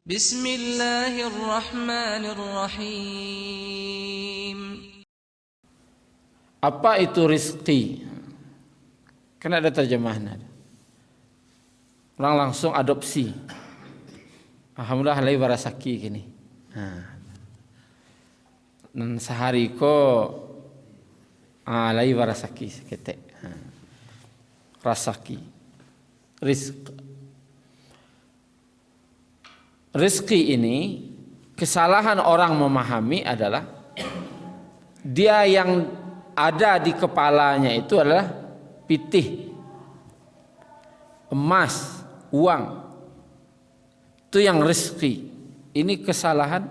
Bismillahirrahmanirrahim. Apa itu rizki? Kan ada terjemahan. Orang langsung adopsi. Alhamdulillah halai barasaki gini. Dan sehari ko alai barasaki seketek. Rasaki. Rizki ini kesalahan orang memahami adalah dia yang ada di kepalanya itu adalah pitih, emas, uang. Itu yang rizki. Ini kesalahan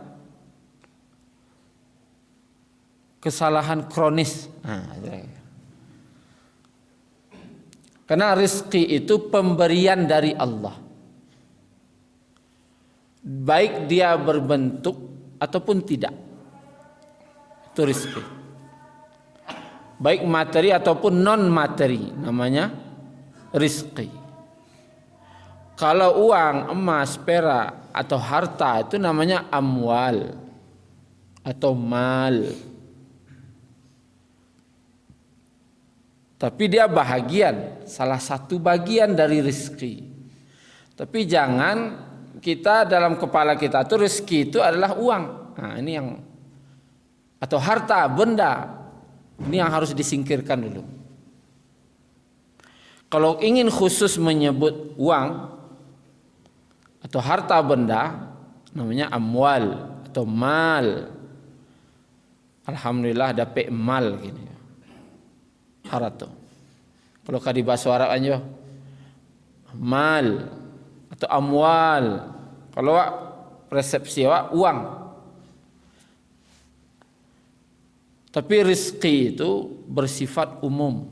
kronis. Karena rizki itu pemberian dari Allah. Baik dia berbentuk ataupun tidak. Itu rizki. Baik materi ataupun non materi, namanya rizki. Kalau uang, emas, perak atau harta itu namanya amwal atau mal. Tapi dia bahagian, salah satu bagian dari rizki. Tapi jangan kita dalam kepala kita itu rezeki itu adalah uang. Nah, ini yang atau harta, benda. Ini yang harus disingkirkan dulu. Kalau ingin khusus menyebut uang atau harta benda, namanya amwal atau mal. Alhamdulillah dapat mal gini. Harta. Kalau kadi bahasa Arab aja mal atau amwal. Kalau persepsi uang. Tapi rizki itu bersifat umum.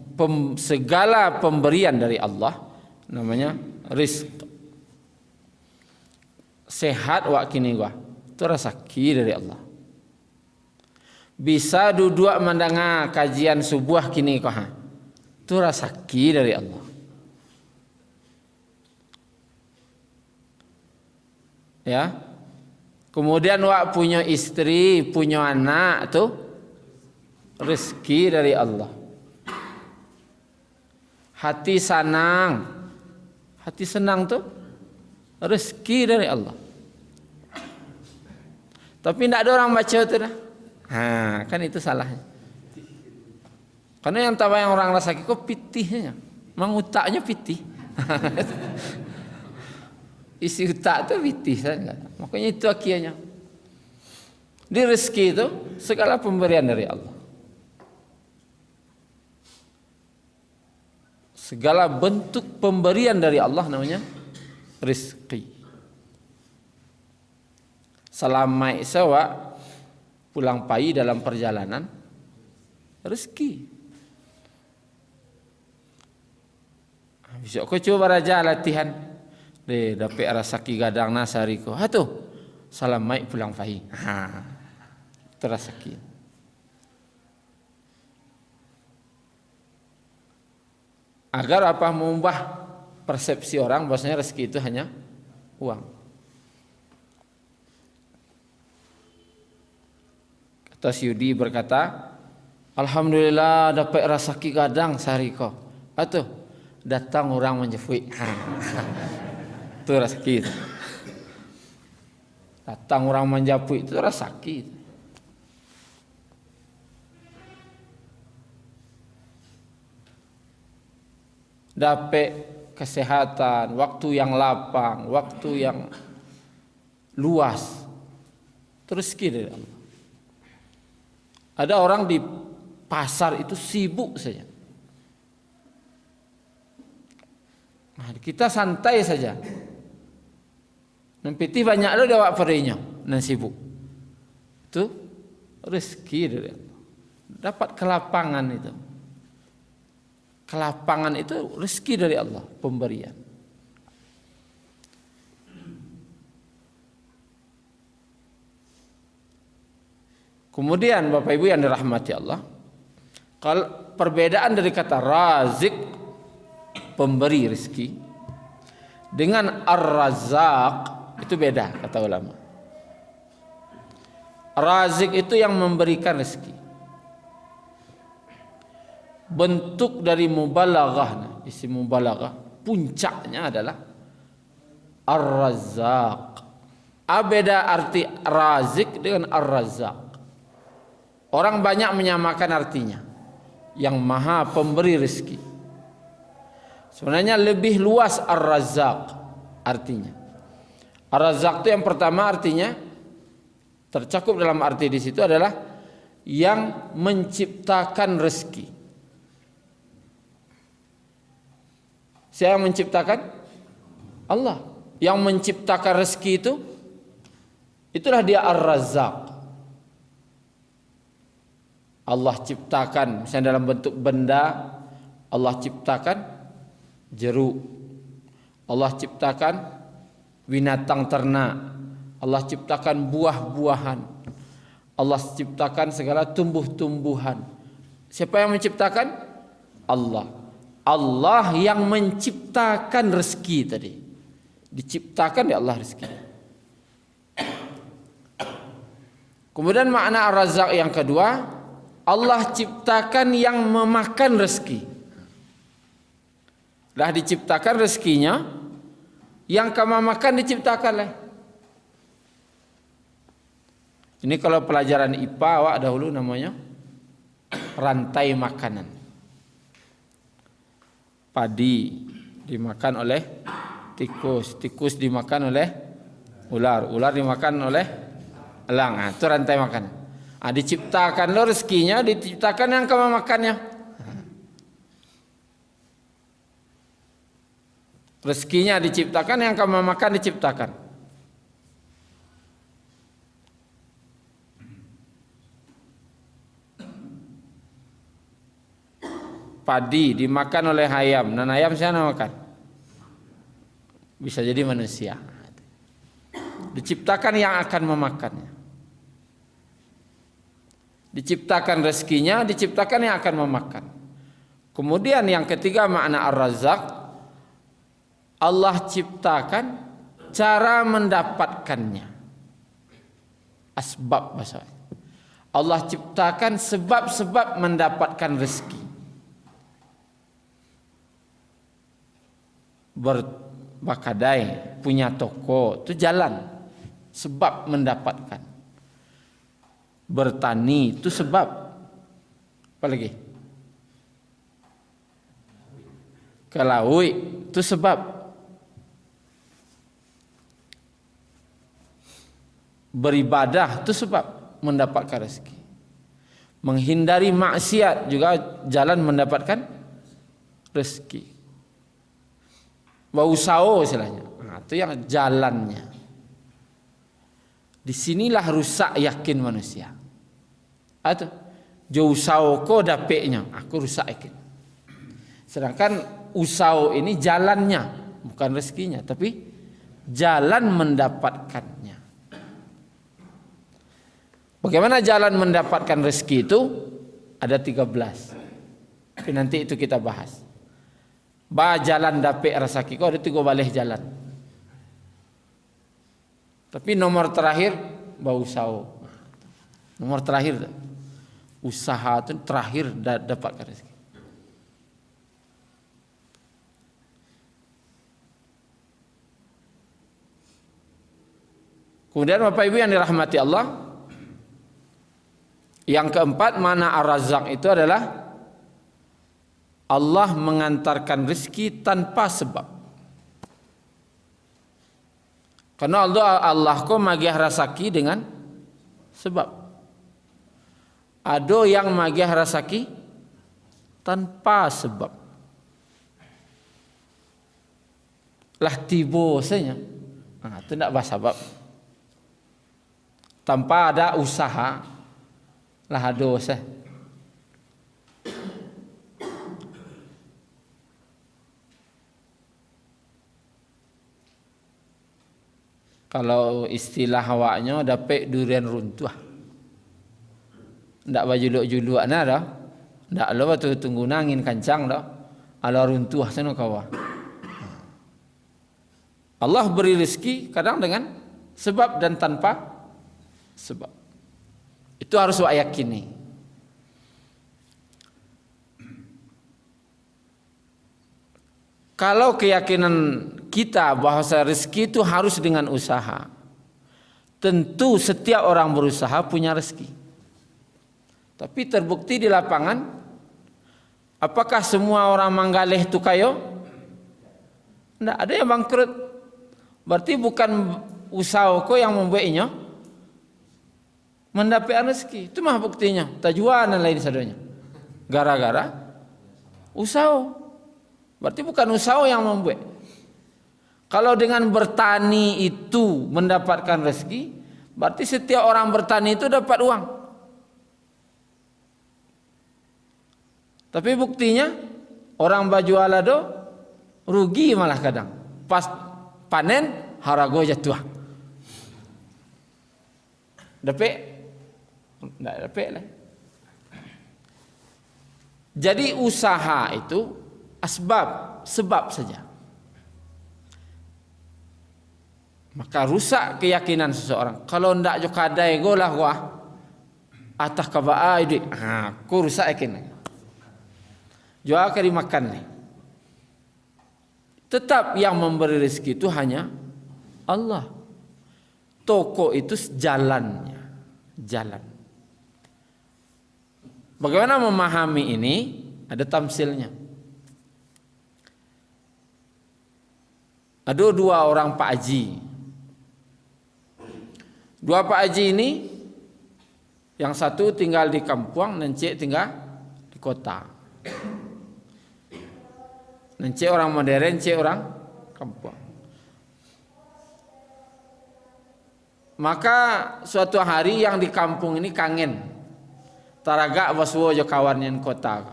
Segala pemberian dari Allah namanya rizki. Sehat wak kini gua itu rezeki dari Allah. Bisa duduk mendengar kajian subuh kini kau itu rezeki dari Allah. Ya, kemudian wak punya istri, punya anak tuh rezeki dari Allah. Hati senang tuh rezeki dari Allah. Tapi tidak ada orang baca itu dah. Kan itu salahnya. Karena yang tahu yang orang rasaki kok pitihnya, mengutaknya pitih. Isi utak itu pitih saja. Makanya itu akhirnya. Di rezeki itu segala pemberian dari Allah. Segala bentuk pemberian dari Allah namanya rezeki. Selama sewa pulang pai dalam perjalanan rezeki. Besok kau coba raja latihan. Dapat rasaki gadang nasari ko. Tuh salam mai pulang pai. Itu rasaki. Agar apa mengubah persepsi orang bahwasanya rezeki itu hanya uang. Kata Syudi berkata, alhamdulillah dapat rasaki gadang sehari ko. Atuh datang orang menjepui. Itu rezeki. Datang orang menjapui itu rezeki. Dapat kesehatan, waktu yang lapang, waktu yang luas. Terus rezeki dari Allah. Ada orang di pasar itu sibuk saja. Nah, kita santai saja. Nempiti banyak lo dawak perinya dan sibuk. Itu rezeki dari Allah. Dapat kelapangan itu. Kelapangan itu rezeki dari Allah, pemberian. Kemudian Bapak Ibu yang dirahmati Allah, kalau perbedaan dari kata razik, pemberi rezeki, dengan ar-razzaq itu itu beda kata ulama. Razik itu yang memberikan rezeki. Bentuk dari mubalaghah, isim mubalaghah, puncaknya adalah Ar-Razzaq. Beda arti Razik dengan Ar-Razzaq. Orang banyak menyamakan artinya, yang maha pemberi rezeki. Sebenarnya lebih luas Ar-Razzaq artinya. Ar-Razzaq itu yang pertama artinya tercakup dalam arti di situ adalah yang menciptakan rezeki. Siapa yang menciptakan? Allah. Yang menciptakan rezeki itu, itulah dia Ar-Razzaq. Allah ciptakan misalnya dalam bentuk benda, Allah ciptakan jeruk, Allah ciptakan binatang ternak, Allah ciptakan buah-buahan, Allah ciptakan segala tumbuh-tumbuhan. Siapa yang menciptakan? Allah. Allah yang menciptakan rezeki tadi. Diciptakan ya Allah rezeki. Kemudian makna Ar-Razzaq yang kedua, Allah ciptakan yang memakan rezeki. Dah diciptakan rezekinya, yang kamu makan diciptakan lah. Ini kalau pelajaran IPA awak dahulu namanya rantai makanan. Padi dimakan oleh tikus, tikus dimakan oleh ular, ular dimakan oleh elang. Nah, itu rantai makanan. Diciptakan lo rezekinya, diciptakan yang kamu makannya. Rezekinya diciptakan, yang kamu makan diciptakan. Padi dimakan oleh ayam, dan ayam siapa makan? Bisa jadi manusia. Diciptakan yang akan memakannya. Diciptakan rezekinya, diciptakan yang akan memakan. Kemudian yang ketiga makna Ar-Razzaq, Allah ciptakan cara mendapatkannya. Asbab bahasanya. Allah ciptakan sebab-sebab mendapatkan rezeki. Berbakadai, punya toko, itu jalan, sebab mendapatkan. Bertani itu sebab. Apa lagi? Kelaui itu sebab. Beribadah itu sebab mendapatkan rezeki. Menghindari maksiat juga jalan mendapatkan rezeki. Bausao istilahnya. Nah, itu yang jalannya. Disinilah rusak yakin manusia. Atau jauh ko dapeknya, aku rusak yakin. Sedangkan usau ini jalannya, bukan rezekinya, tapi jalan mendapatkannya. Bagaimana jalan mendapatkan rezeki itu? Ada 13. Tapi nanti itu kita bahas. Jalan dapet rasaki kau ada 3 balih jalan. Tapi nomor terakhir bausau. Nomor terakhir usaha itu terakhir dapatkan rezeki. Kemudian Bapak Ibu yang dirahmati Allah, yang keempat mana Ar-Razzaq itu adalah Allah mengantarkan rezeki tanpa sebab. Karena Allah ko magiah rasaki dengan sebab. Ada yang magiah rasaki tanpa sebab. Lah tibo saja. Nah, itu tidak bersebab. Tanpa ada usaha lah ada sah. Kalau istilah awaknya dapat durian runtuh. Ndak bajuluk-juluk ana dah. Ndak lo batu tunggu nangin kancang dah. Ala runtuh sana kawa. Allah beri rezeki kadang dengan sebab dan tanpa sebab. Itu harus wak yakini. Kalau keyakinan kita bahwa rezeki itu harus dengan usaha, tentu setiap orang berusaha punya rezeki. Tapi terbukti di lapangan, apakah semua orang manggaleh itu kayo? Tidak, ada yang bangkrut. Berarti bukan usaha kau yang membuatnya mendapat rezeki. Itu mah buktinya. Tajuan dan lain sebagainya. Gara-gara usaha. Berarti bukan usaha yang membuat. Kalau dengan bertani itu mendapatkan rezeki, berarti setiap orang bertani itu dapat uang. Tapi buktinya orang baju alado rugi malah kadang. Pas panen harago jatuh. Dapat? Tidak dapat lah. Jadi usaha itu sebab saja. Maka rusak keyakinan seseorang. Kalau ndak jo kadai golah gua atah kabaa ide. Ku rusak yakin. Jo akari makan nih. Tetap yang memberi rezeki itu hanya Allah. Toko itu jalannya. Jalan. Bagaimana memahami ini? Ada tamsilnya. Ada dua orang Pak Haji. Dua Pak Haji ini, yang satu tinggal di kampung, Nencik tinggal di kota. Nencik orang modern, Cik orang kampung. Maka suatu hari yang di kampung ini kangen. Taragak waswo jo kawannya kota.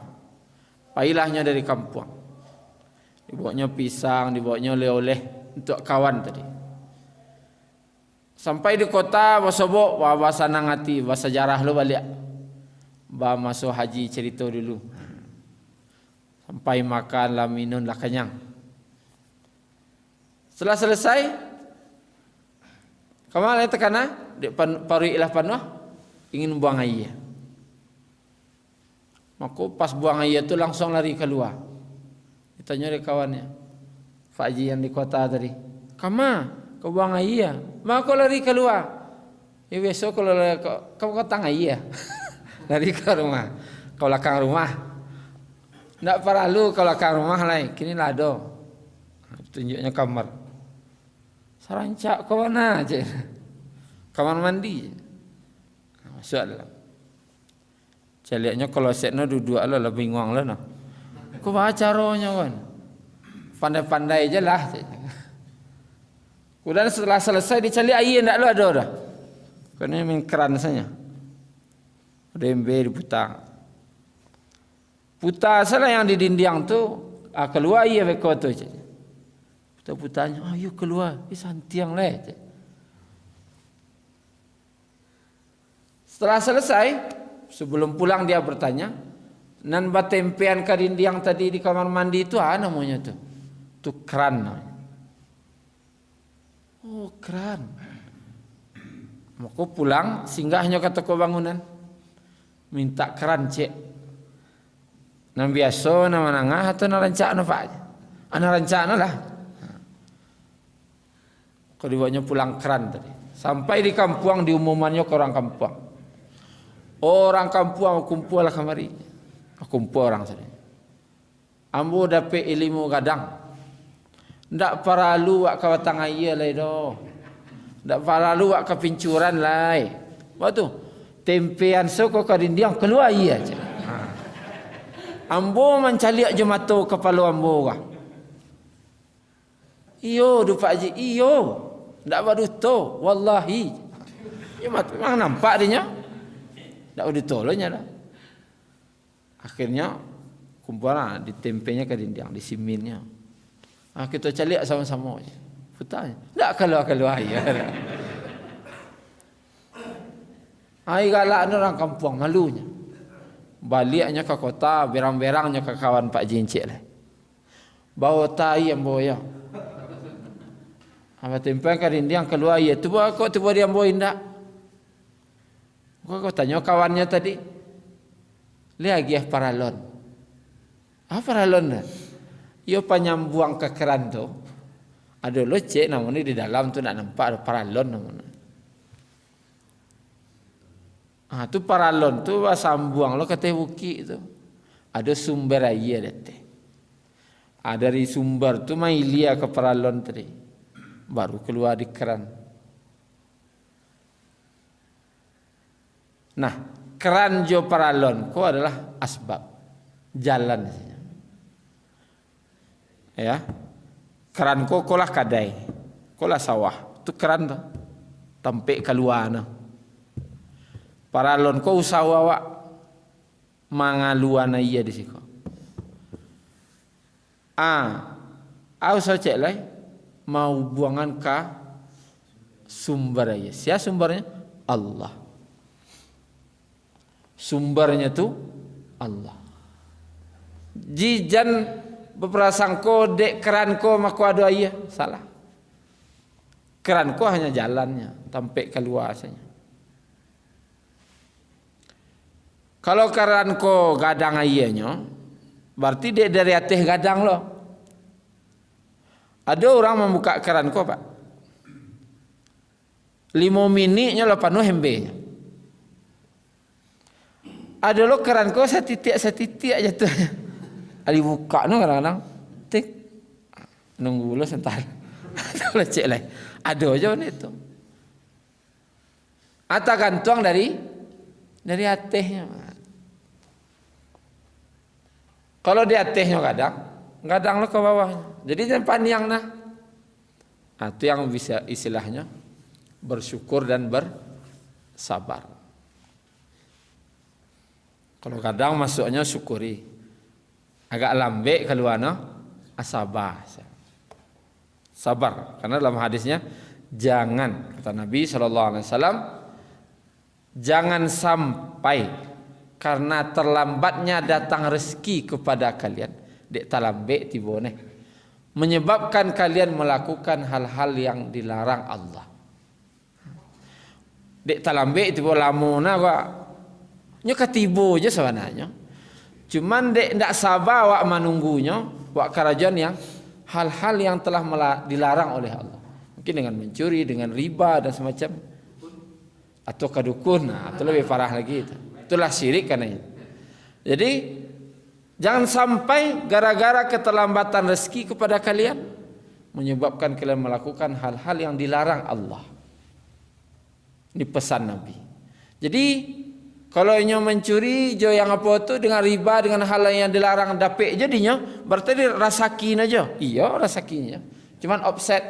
Pailahnya dari kampung. Dibawanya pisang, dibawanya oleh-oleh untuk kawan tadi. Sampai di kota basobok bahasa nangati, bahasa sejarah lo balik. Bah masuk haji cerita dulu. Sampai makan lah minum lah kenyang. Setelah selesai, kemana tekana? Di parui ilah panuh ingin buang air. Maka pas buang air itu langsung lari keluar. Ditanya oleh kawannya, Pak Haji yang di kota tadi, kama kau buang air, maka lari keluar. Ya besok kalau kau tang air, lari ke rumah, kau belakang rumah. Tidak perlu kau belakang rumah lain, kini lado. Tunjuknya kamar. Sarancak kau mana aja, kamar mandi. Masuk dalam. Saya lihatnya kalau setno duduk lah lebih nguang lah no. Kau baca rohnya kan, pandai-pandai je lah. Kemudian setelah selesai dicari air tidak ada dah. Kerana main keran saja. Rembe diputang. Putar salah yang di dinding tu, keluar air beko tu je. Putar-putarnya, ayo keluar, santiang lah. Setelah selesai, sebelum pulang dia bertanya, nan batempean ke dinding tadi di kamar mandi itu apa namanya tu? Tu keran namanya. Oh keran. Maka pulang singgahnya ke toko bangunan. Minta keran cek. Nan biasa nama nangah atau nan rancak na pak? Ana rancak na lah. Kau dibawanya pulang keran tadi. Sampai di kampung diumumannya ke orang kampung. Orang kampung kumpul lah kemari. Kumpul orang sana. Ambo dapat ilmu gadang. Ndak perlu wak kawatang air lai do. Ndak perlu wak kepincuran lai. Waktu tempean soko ke dinding keluar air aja. Ambo mencari aja mata kepala ambo kah. Iyo du Pak Haji, iyo. Ndak baru tu, wallahi. Ya memang nampak dia. Ndak ada tolongnya dah. Akhirnya kumpulan ditempelnya ke dinding, disiminnya. Kita cari sama-sama aja. Putarnya. Tak keluar air. Air galak ni orang kampung malunya. Baliknya ke kota, berang-berangnya ke kawan Pak Jincik lah. Bawa tai yang boya. Apa tempang karindiang keluar ya tu kok tu dia boy ndak. Kok tanya kawannya tadi. Lihat dia paralon. Apa paralon? Yo penyambung ke keran tu. Ada lo cek namanya di dalam tu nak nampak ada paralon namanya. Tu paralon tu sambung lo kata buki tu. Ada sumber air dete. Dari sumber tu mai lia ke paralon tadi. Baru keluar di keran. Nah, keran jo paralon ko adalah asbab jalan saja. Ya. Keran ko kolah kadai. Kolah sawah. Tu keran tu. Tampe keluar na. Paralon ko usahawa mangaluan iya di siko. Usah cek lai mau buangan ke sumber aja. Siapa sumbernya? Allah. Sumbernya tu Allah. Jijan beprasangko dek keranko maku ada iya salah. Keranko hanya jalannya, sampai keluar saja. Kalau keranko gadang ayahnya, berarti dia dari atas gadang lo. Ada orang membuka keranko pak. 5 minitnya lo penuh hembenya. Ada lo keranko setitik aja tuh. Ali buka no kadang-kadang, tik nunggu lo sebentar. Kalau cek lah, ada aja itu. Atau gantung dari atasnya. Kalau di atasnya gadang lo ke bawahnya. Jadi jangan panjang nah. Itu yang bisa istilahnya bersyukur dan bersabar. Kalau kadang masuknya syukuri. Agak lambe keluar no asabah. Sabar. Karena dalam hadisnya jangan kata Nabi SAW jangan sampai karena terlambatnya datang rezeki kepada kalian. Dek talambe tibone. Menyebabkan kalian melakukan hal-hal yang dilarang Allah. Dek talambe tibo lamona gua. Nyo katibo je sebenarnya. Cuman dek ndak sabar wak menunggunya, wak kerajaan yang hal-hal yang telah dilarang oleh Allah. Mungkin dengan mencuri, dengan riba dan semacam. Atau kedukun, atau lebih parah lagi itu. Itulah syirik karena itu. Jadi jangan sampai gara-gara keterlambatan rezeki kepada kalian menyebabkan kalian melakukan hal-hal yang dilarang Allah. Ini pesan Nabi. Jadi kalau inyo mencuri jo yang apa tu dengan riba dengan hal yang dilarang dapik jadinya berarti rasakin aja. Iya rasakinnya. Cuman offset.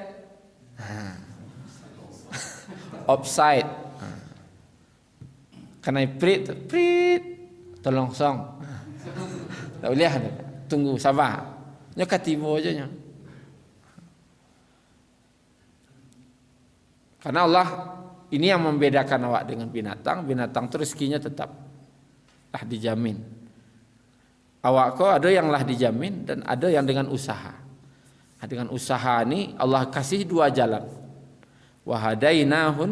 Offside. Karena prit tolong song. Tak boleh tunggu sabar. Nya katibo aja nya. Karena Allah ini yang membedakan awak dengan binatang. Binatang itu rezekinya tetap lah dijamin. Awak kau ada yang lah dijamin dan ada yang dengan usaha. Dengan usaha ini Allah kasih 2 jalan. Wahadainahun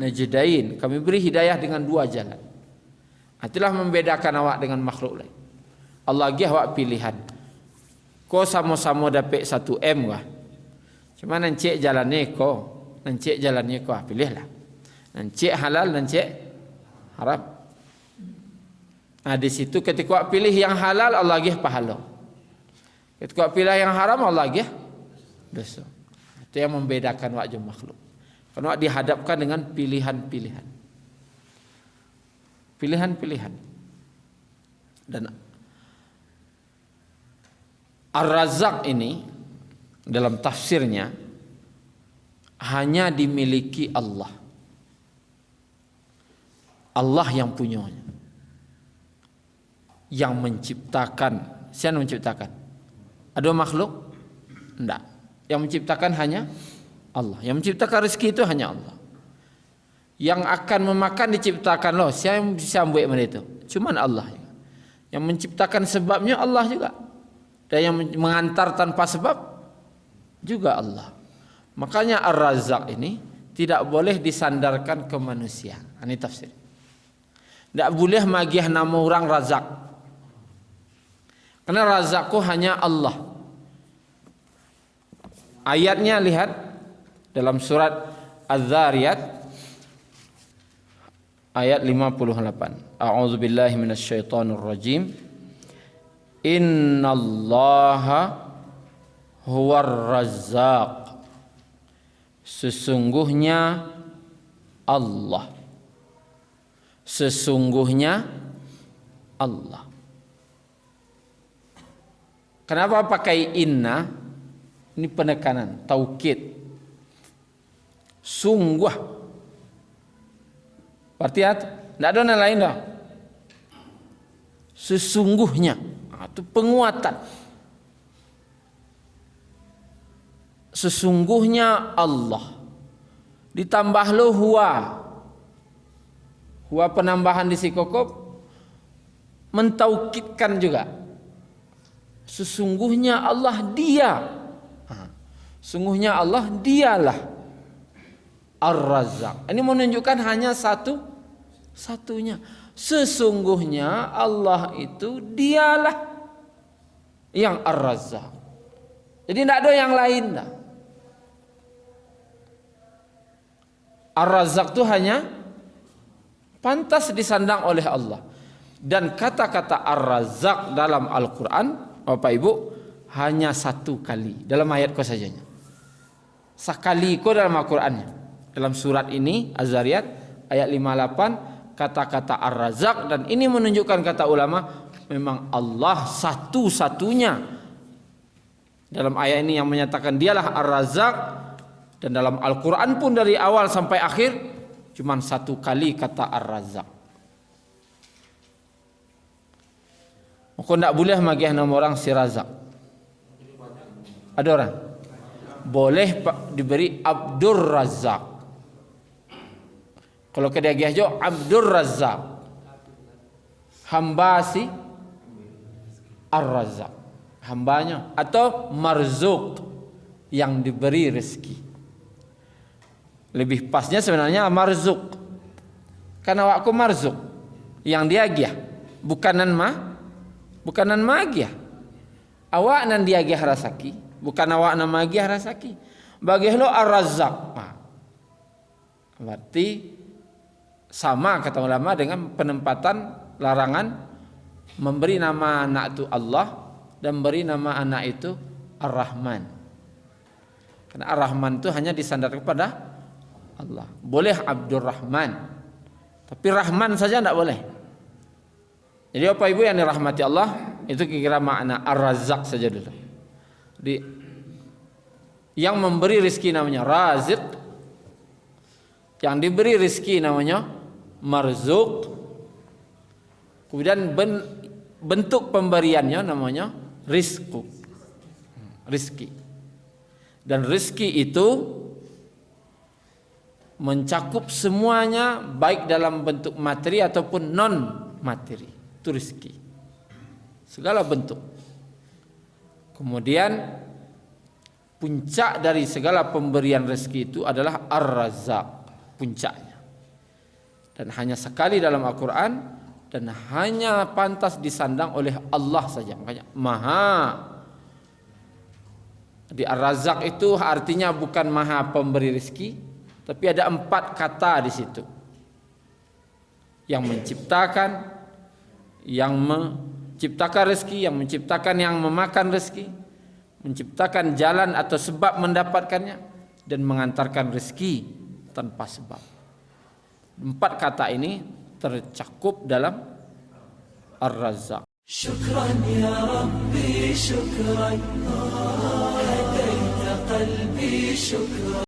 najdain. Kami beri hidayah dengan 2 jalan. Itulah membedakan awak dengan makhluk lain. Allah gih awak pilihan. Kau sama-sama dapat 1 M wah. Cuma nancik jalannya kau, nancik jalannya kau pilihlah. Nancik halal, nancik haram. Di situ ketika awak pilih yang halal Allah gih pahala. Ketika awak pilih yang haram Allah gih dosa. Itu yang membedakan awak jeung makhluk. Karena dihadapkan dengan pilihan-pilihan. Pilihan-pilihan. Dan Ar-Razzaq ini dalam tafsirnya hanya dimiliki Allah. Allah yang punyanya. Yang menciptakan. Siapa yang menciptakan? Ada makhluk? Tidak. Yang menciptakan hanya Allah. Yang menciptakan rezeki itu hanya Allah. Yang akan memakan diciptakan loh. Siapa yang bisa buat benda itu? Cuman Allah. Yang menciptakan sebabnya Allah juga. Dan yang mengantar tanpa sebab juga Allah. Makanya Ar-Razzaq ini tidak boleh disandarkan ke manusia. Ini tafsir. Tidak boleh magiah nama orang Razak. Karena Razakku hanya Allah. Ayatnya lihat dalam surat Az-Zariyat ayat 58. A'udzubillahi minasyaitonirrajim. Innallaha huwar Razzaq. Sesungguhnya Allah. Sesungguhnya Allah. Kenapa pakai inna? Ini penekanan, taukid. Sungguh. Berarti tidak ada yang lain dah. Sesungguhnya. Itu penguatan. Sesungguhnya Allah. Ditambah lo huwa. Huwa penambahan di sikokop mentaukidkan juga. Sesungguhnya Allah dia. Sesungguhnya Allah dialah Ar-Razzaq. Ini menunjukkan hanya satunya. Sesungguhnya Allah itu dialah yang Ar-Razzaq. Jadi tidak ada yang lain dah. Ar-Razzaq itu hanya pantas disandang oleh Allah. Dan kata-kata Ar-Razzaq dalam Al-Quran, Bapak Ibu, hanya satu kali dalam ayat ko sajanya. Sekali ko dalam Al-Qurannya. Dalam surat ini Az-Zariyat ayat 58 kata-kata Ar-Razzaq, dan ini menunjukkan kata ulama memang Allah satu-satunya. Dalam ayat ini yang menyatakan dialah Ar-Razzaq, dan dalam Al-Quran pun dari awal sampai akhir cuman satu kali kata Ar-Razzaq. Maka tidak boleh magiah nama orang si Razak. Ada orang boleh diberi Abdur Razzaq. Kalau kedai jo Abdur Razzaq, hamba si Ar-Razzaq, hambanya, atau Marzuq, yang diberi rezeki. Lebih pasnya sebenarnya Marzuq, karena waktu Marzuq yang dia giah bukanan magiah. Awak nan dia giah rasaki, bukan awak nan magiah rasaki. Bagi lo Ar-Razzaq. Berarti sama kata ulama dengan penempatan larangan memberi nama anak itu Allah dan beri nama anak itu Ar-Rahman. Karena Ar-Rahman itu hanya disandar kepada Allah. Boleh Abdurrahman, tapi Rahman saja tidak boleh. Jadi Bapak Ibu yang dirahmati Allah, itu kira-kira makna Ar-Razzaq saja dulu. Yang memberi rezeki namanya Raziq, yang diberi rezeki namanya Marzuq. Kemudian bentuk pemberiannya namanya rizku, rizki. Dan rizki itu mencakup semuanya, baik dalam bentuk materi ataupun non materi. Itu rizki, segala bentuk. Kemudian puncak dari segala pemberian rezeki itu adalah Ar-Razzaq, puncaknya. Dan hanya sekali dalam Al-Quran, dan hanya pantas disandang oleh Allah saja. Makanya Maha. Di Ar-Razzaq itu artinya bukan Maha pemberi rezeki, tapi ada 4 kata di situ. Yang menciptakan, yang menciptakan rezeki, yang menciptakan yang memakan rezeki, menciptakan jalan atau sebab mendapatkannya, dan mengantarkan rezeki tanpa sebab. 4 kata ini tercakup dalam Ar-Razzaq. Syukran ya Rabbi, syukran, hadaita qalbi, syukran.